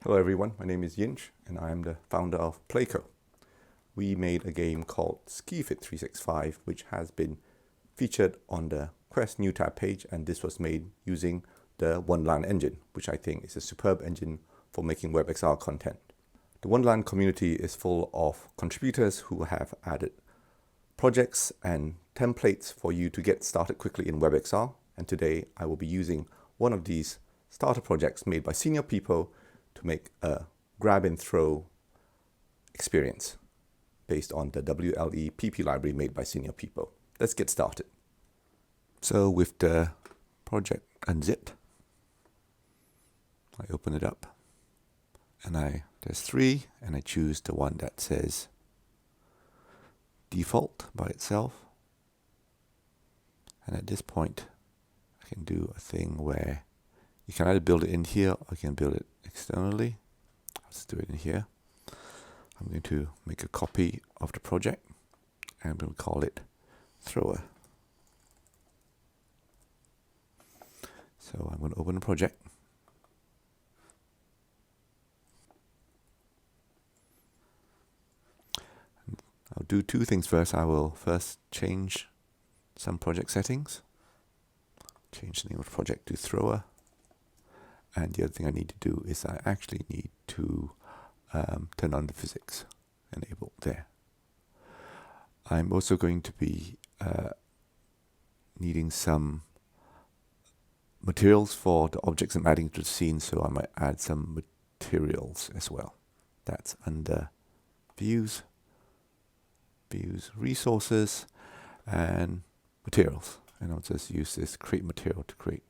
Hello everyone, my name is Yinch and I am the founder of Pipo. We made a game called Sketchy 365 which has been featured on the Quest new tab page, and this was made using the Wonderland engine, which I think is a superb engine for making WebXR content. The Wonderland community is full of contributors who have added projects and templates for you to get started quickly in WebXR, and today I will be using one of these starter projects made by Senior Pipo to make a grab and throw experience based on the WLE PP library made by Senior Pipo. Let's get started. So with the project unzipped, I open it up and there's three, and I choose the one that says default by itself. And at this point I can do a thing where you can either build it in here or you can build it externally. Let's do it in here. I'm going to make a copy of the project and I'm going to call it thrower. So I'm going to open the project. I'll do two things first. I will first change some project settings. Change the name of the project to thrower. And the other thing I need to do is I actually need to turn on the physics enabled there. I'm also going to be needing some materials for the objects I'm adding to the scene, so I might add some materials as well. That's under views, resources, and materials. And I'll just use this create material to create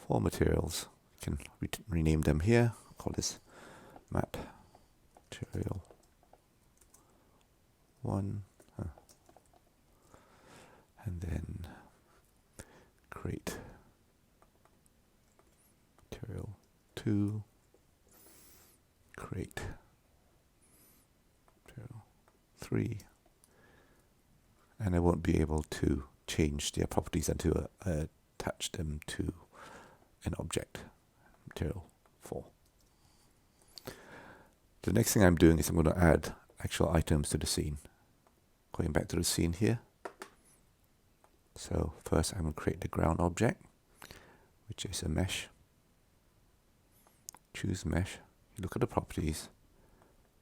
4 materials. You can rename them here. Call this mat material 1, and then create material 2, create material 3, and I won't be able to change their properties until I attach them to an object, material 4. The next thing I'm doing is I'm going to add actual items to the scene. Going back to the scene here. So first I'm going to create the ground object, which is a mesh. Choose mesh. You look at the properties.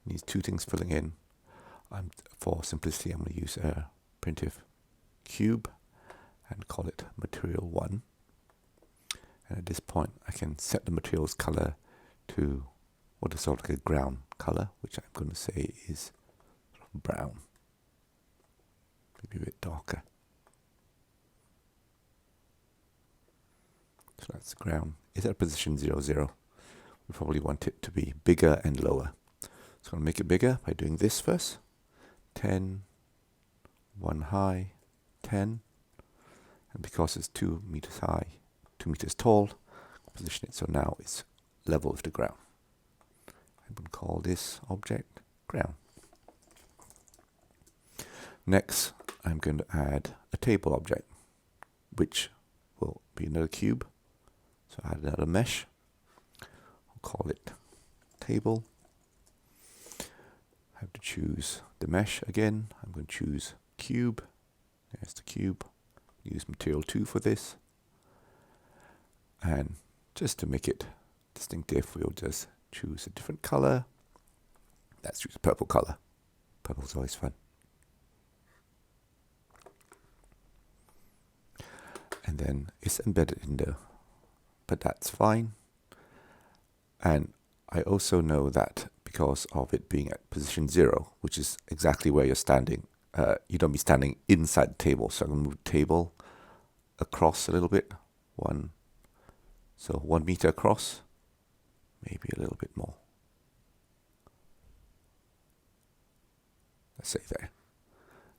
It needs 2 things filling in. For simplicity, I'm going to use a primitive cube and call it material 1. And at this point, I can set the material's color to what is sort of like a ground color, which I'm going to say is sort of brown, maybe a bit darker. So that's the ground. It's at position 0, 0. We probably want it to be bigger and lower. So I'm going to make it bigger by doing this first. 10, 1 high, 10. And because it's 2 meters high, 2 meters tall, position it so now it's level with the ground. I'm going to call this object ground. Next, I'm going to add a table object, which will be another cube. So add another mesh. I'll call it table. I have to choose the mesh again. I'm going to choose cube. There's the cube. Use material 2 for this. And just to make it distinctive, we'll just choose a different color. Let's choose a purple color. Purple's always fun. And then it's embedded in there, but that's fine. And I also know that because of it being at position 0, which is exactly where you're standing, you don't be standing inside the table. So I'm going to move the table across a little bit. 1 meter across, maybe a little bit more. Let's say there.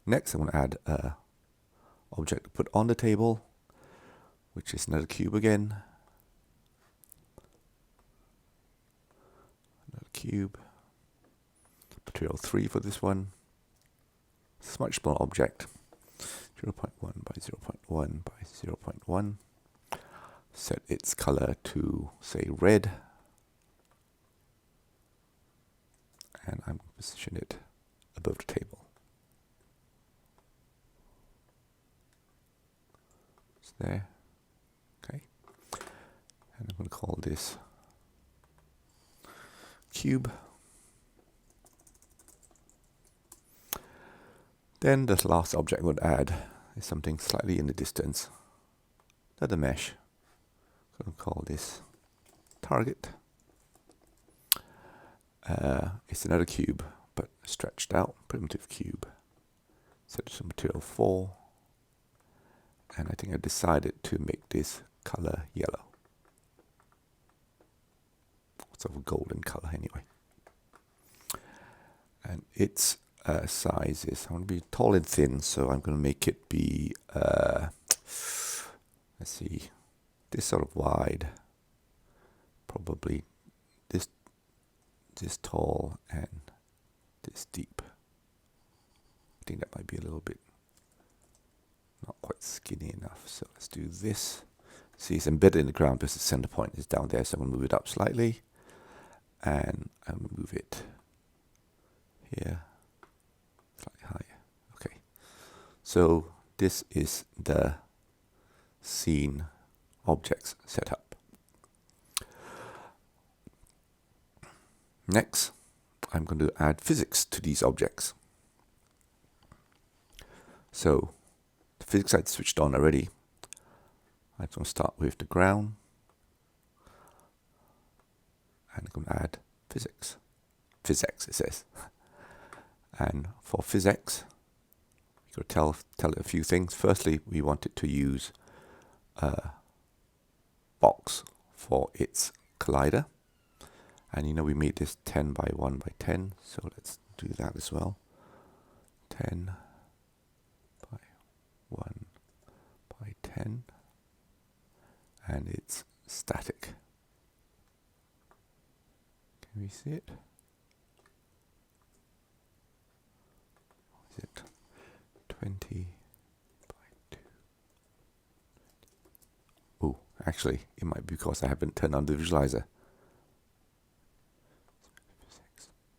Next, I'm going to add an object to put on the table, which is another cube again. Another cube. Material 3 for this one. It's a much smaller object. 0.1 by 0.1 by 0.1. Set its color to, say, red. and I'm going to position it above the table. It's there. Okay. And I'm going to call this cube. Then the last object I would add is something slightly in the distance. Another mesh. I'm going to call this target. It's another cube, but stretched out, primitive cube. Set it to material 4. And I think I decided to make this color yellow. Sort of a golden color anyway. And its size is, I want to be tall and thin, so I'm going to make it be, let's see, this sort of wide, probably this tall and this deep. I think that might be a little bit not quite skinny enough, so let's do this. See, it's embedded in the ground because the center point is down there, so I'm going to move it up slightly, and I'm going to move it here, slightly higher. Okay, so this is the scene objects setup. Next, I'm going to add physics to these objects. So the physics I'd switched on already. I'm going to start with the ground, and I'm going to add physics. Physics, it says. And for physics, we got to tell it a few things. Firstly, we want it to use a box for its collider. And you know we made this 10 by 1 by 10, so let's do that as well. 10 by 1 by 10. And it's static. Can we see it? Is it 20 by 2? Oh, actually, it might be because I haven't turned on the visualizer.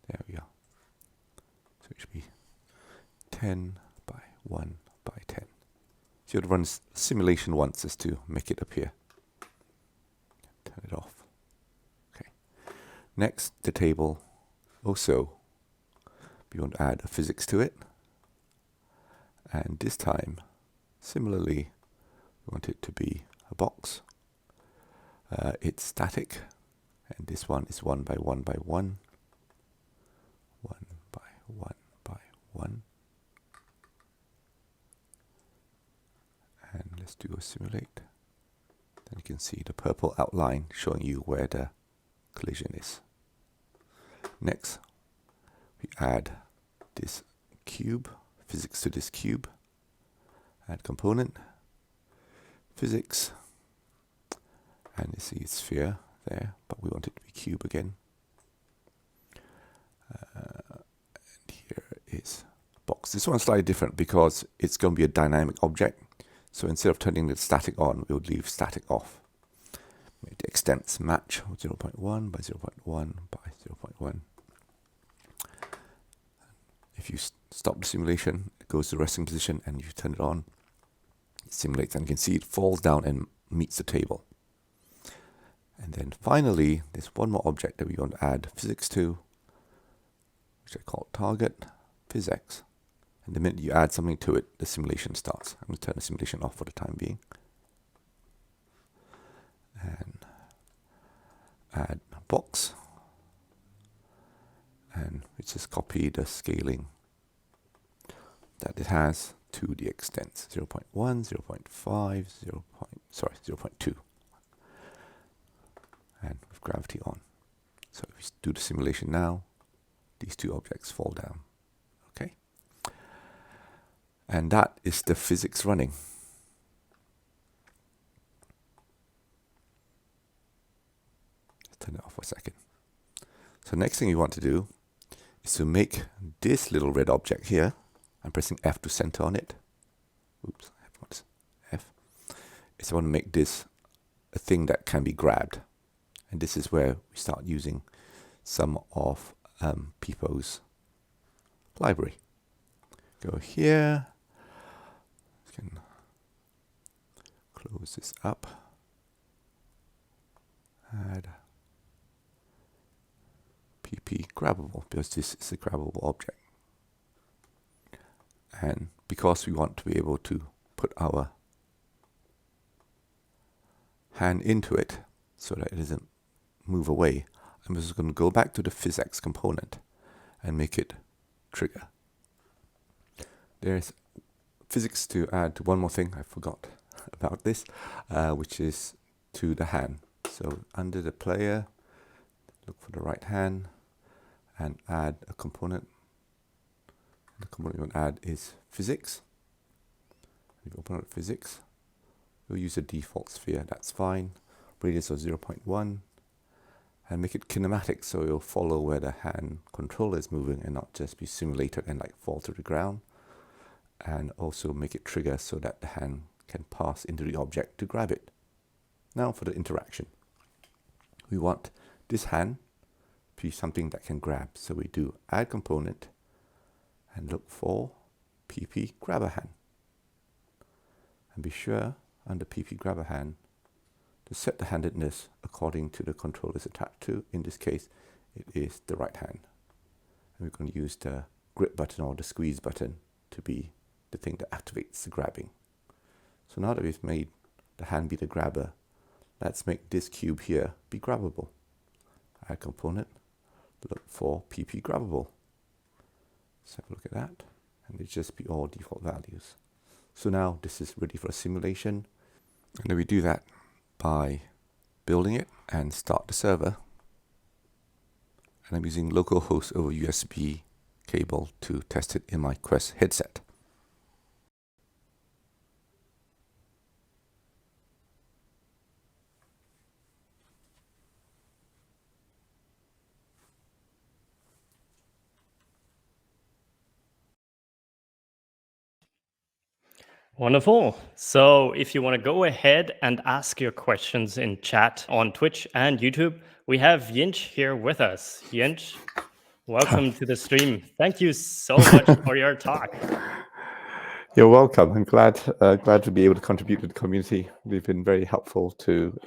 There we are. So it should be 10 by 1 by 10. So you'd run simulation once just to make it appear. Turn it off. Okay. Next, the table. Also, we want to add a physics to it. And this time, similarly, we want it to be a box. It's static. And this one is 1 by 1 by 1. 1 by 1 by 1. And let's do a simulate. Then you can see the purple outline showing you where the collision is. Next, we add this cube, physics to this cube. Add component, physics, and you see it's sphere there, but we want it to be cube again. And here is box. This one's slightly different because it's going to be a dynamic object. So instead of turning the static on, we'll leave static off. Make the extents match 0.1 by 0.1 by 0.1. If you stop the simulation, it goes to resting position, and if you turn it on, it simulates, and you can see it falls down and meets the table. And then finally, there's one more object that we want to add physics to, which I call target physics. And the minute you add something to it, the simulation starts. I'm going to turn the simulation off for the time being. And add a box. And we just copy the scaling that it has to the extents. 0.1, 0.5, 0.2. And with gravity on. So if we do the simulation now, these two objects fall down. Okay? And that is the physics running. Let's turn it off for a second. So next thing you want to do is to make this little red object here. I'm pressing F to center on it. Oops, F. Is I want to make this a thing that can be grabbed. And this is where we start using some of Pipo's library. Go here. You can close this up. Add pp grabbable, because this is a grabbable object. And because we want to be able to put our hand into it so that it doesn't move away, I'm just going to go back to the physics component and make it trigger. There's physics to add one more thing I forgot about this, which is to the hand. So under the player, look for the right hand and add a component. The component you want to add is physics. If you open up physics, we'll use a default sphere, that's fine. Radius of 0.1 and make it kinematic, so it'll follow where the hand controller is moving and not just be simulated and like fall to the ground. And also make it trigger so that the hand can pass into the object to grab it. Now for the interaction. We want this hand to be something that can grab. So we do add component and look for pp grabber hand. And be sure under pp grabber hand to set the handedness according to the controller it's attached to. In this case, it is the right hand. And we're going to use the grip button or the squeeze button to be the thing that activates the grabbing. So now that we've made the hand be the grabber, let's make this cube here be grabbable. Add component, look for pp grabbable. Let's have a look at that, and it just be all default values. So now this is ready for a simulation, and then we do that by building it and start the server. And I'm using localhost over USB cable to test it in my Quest headset. Wonderful. So if you want to go ahead and ask your questions in chat on Twitch and YouTube, we have Yinch here with us. Yinch, welcome to the stream. Thank you so much for your talk. You're welcome. I'm glad to be able to contribute to the community. We've been very helpful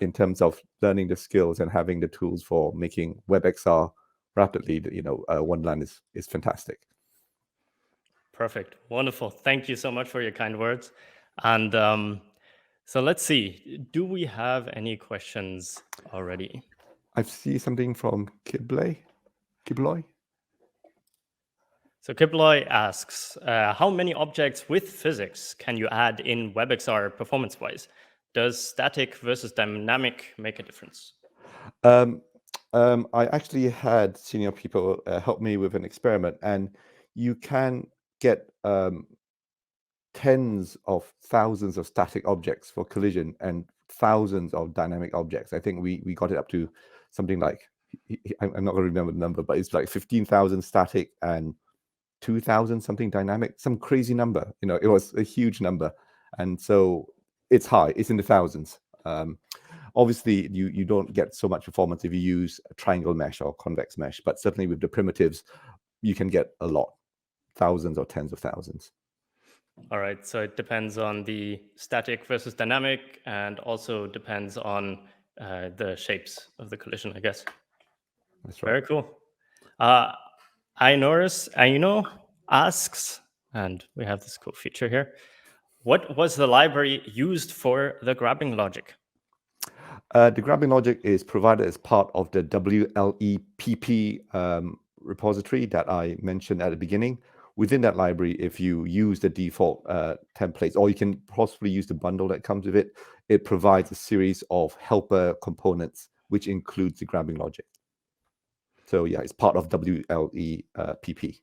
in terms of learning the skills and having the tools for making WebXR rapidly. Wonderland is fantastic. Perfect. Wonderful. Thank you so much for your kind words. And so let's see. Do we have any questions already? I see something from Kibloy. So Kibloy asks, how many objects with physics can you add in WebXR performance-wise? Does static versus dynamic make a difference? I actually had senior people help me with an experiment, and you can get tens of thousands of static objects for collision and thousands of dynamic objects. I think we got it up to something like, I'm not going to remember the number, but it's like 15,000 static and 2,000 something dynamic, some crazy number. It was a huge number, and so it's high. It's in the thousands. Obviously, you don't get so much performance if you use a triangle mesh or convex mesh, but certainly with the primitives, you can get a lot, thousands or tens of thousands. All right, so it depends on the static versus dynamic, and also depends on the shapes of the collision, I guess. That's right. Very cool. Aino asks, and we have this cool feature here, what was the library used for the grabbing logic? The grabbing logic is provided as part of the WLEPP repository that I mentioned at the beginning. Within that library, if you use the default templates, or you can possibly use the bundle that comes with it, it provides a series of helper components, which includes the grabbing logic. So yeah, it's part of WLEPP.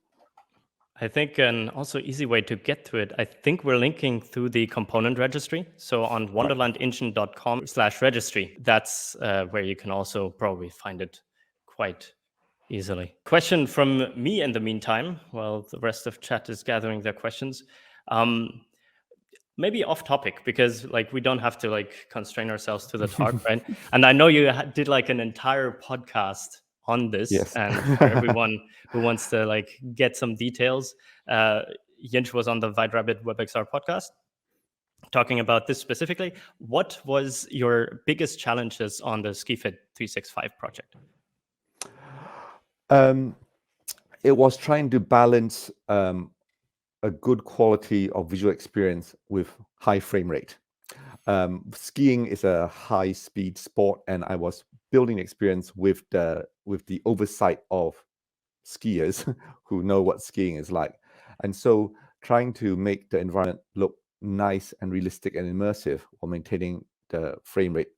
I think an also easy way to get to it, I think we're linking through the component registry. So on wonderlandengine.com/registry, that's where you can also probably find it quite easily. Question from me in the meantime, while the rest of chat is gathering their questions. Maybe off topic, because we don't have to constrain ourselves to the talk, right? And I know you did an entire podcast on this. Yes. And for everyone who wants to like get some details, Yinch was on the White Rabbit WebXR podcast talking about this specifically. What was your biggest challenges on the SkiFit 365 project? It was trying to balance a good quality of visual experience with high frame rate. Skiing is a high speed sport, and I was building experience with the oversight of skiers who know what skiing is like. And so trying to make the environment look nice and realistic and immersive while maintaining the frame rate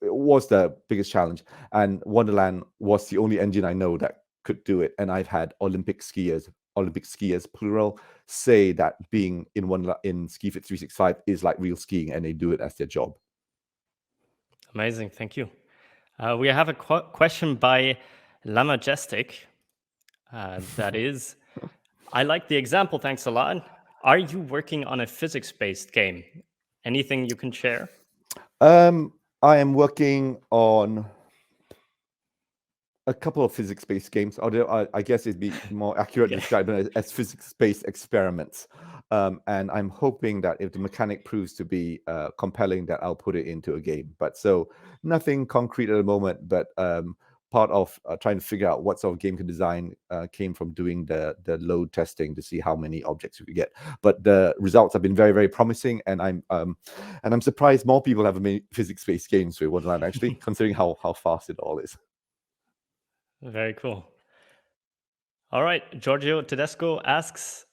was the biggest challenge. And Wonderland was the only engine I know that could do it. And I've had Olympic skiers plural, say that being in SkiFit 365 is like real skiing, and they do it as their job. Amazing, thank you. We have a question by La Majestic. That is, I like the example, thanks a lot. Are you working on a physics-based game? Anything you can share? I am working on a couple of physics-based games, although I guess it'd be more accurate to describe them as physics-based experiments. And I'm hoping that if the mechanic proves to be compelling, that I'll put it into a game. But so nothing concrete at the moment, but part of trying to figure out what sort of game to design came from doing the load testing to see how many objects we could get. But the results have been very, very promising, and I'm surprised more people have made physics-based games with Wonderland, actually, considering how fast it all is. Very cool. All right, Giorgio Tedesco asks,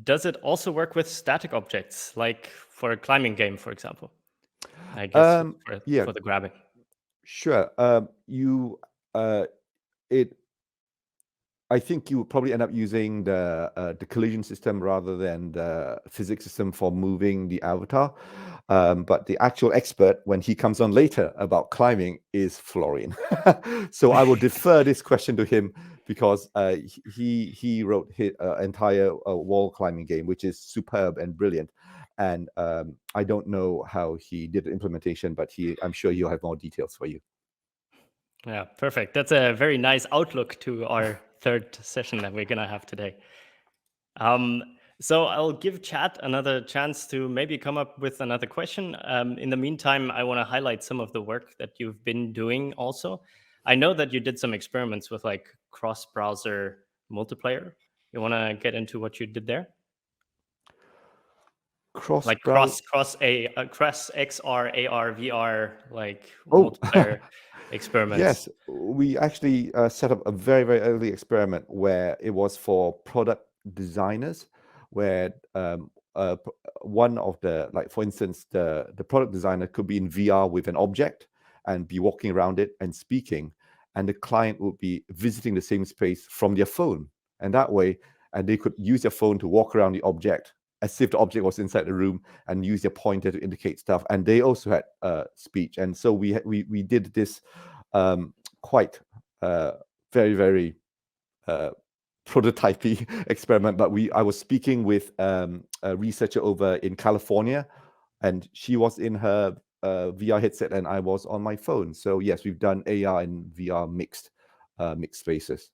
does it also work with static objects, like for a climbing game, for example? I guess for the grabbing. Sure. I think you would probably end up using the collision system rather than the physics system for moving the avatar. But the actual expert, when he comes on later about climbing, is Florian. So I will defer this question to him, because he wrote his entire wall climbing game, which is superb and brilliant. And I don't know how he did the implementation, but I'm sure he'll have more details for you. Yeah, perfect. That's a very nice outlook to our third session that we're going to have today. So I'll give chat another chance to maybe come up with another question. In the meantime, I want to highlight some of the work that you've been doing also. I know that you did some experiments with like cross-browser multiplayer. You want to get into what you did there? Cross XR, AR, VR, like multiplayer experiments. Yes, we actually set up a very, very early experiment where it was for product designers, where one of the, like, for instance, the product designer could be in VR with an object and be walking around it and speaking, and the client would be visiting the same space from their phone. And that way, and they could use their phone to walk around the object as if the object was inside the room, and use their pointer to indicate stuff. And they also had speech. And so we did this quite very, very prototypey experiment. But I was speaking with a researcher over in California, and she was in her VR headset, and I was on my phone. So yes, we've done AR and VR mixed spaces.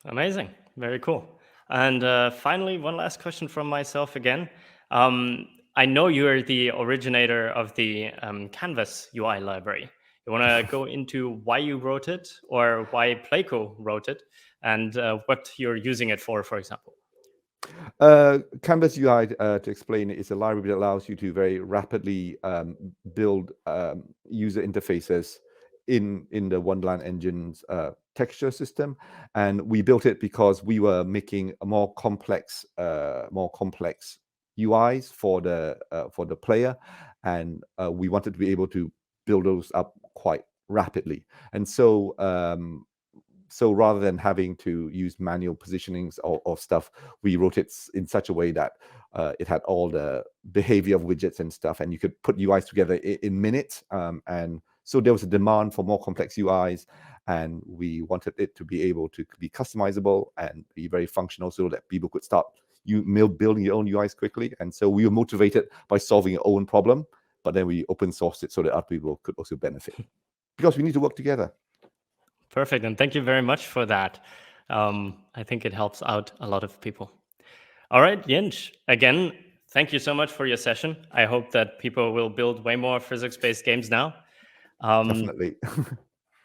Amazing, very cool. And finally, one last question from myself again. I know you're the originator of the Canvas UI library. You want to go into why you wrote it, or why Playco wrote it, and what you're using it for example? Canvas UI, to explain it, is a library that allows you to very rapidly build user interfaces in the Wonderland engine's texture system. And we built it because we were making a more complex UIs for the player, and we wanted to be able to build those up quite rapidly. And so rather than having to use manual positionings of stuff, we wrote it in such a way that it had all the behavior of widgets and stuff, and you could put UIs together in minutes. And so there was a demand for more complex UIs, and we wanted it to be able to be customizable and be very functional, so that people could start building your own UIs quickly. And so we were motivated by solving your own problem, but then we open sourced it so that other people could also benefit, because we need to work together. Perfect. And thank you very much for that. I think it helps out a lot of people. All right, Yinch, again, thank you so much for your session. I hope that people will build way more physics-based games now. Definitely.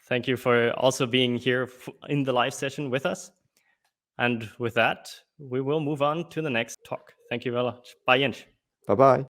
Thank you for also being here in the live session with us. And with that, we will move on to the next talk. Thank you very much. Bye, Yinch. Bye-bye.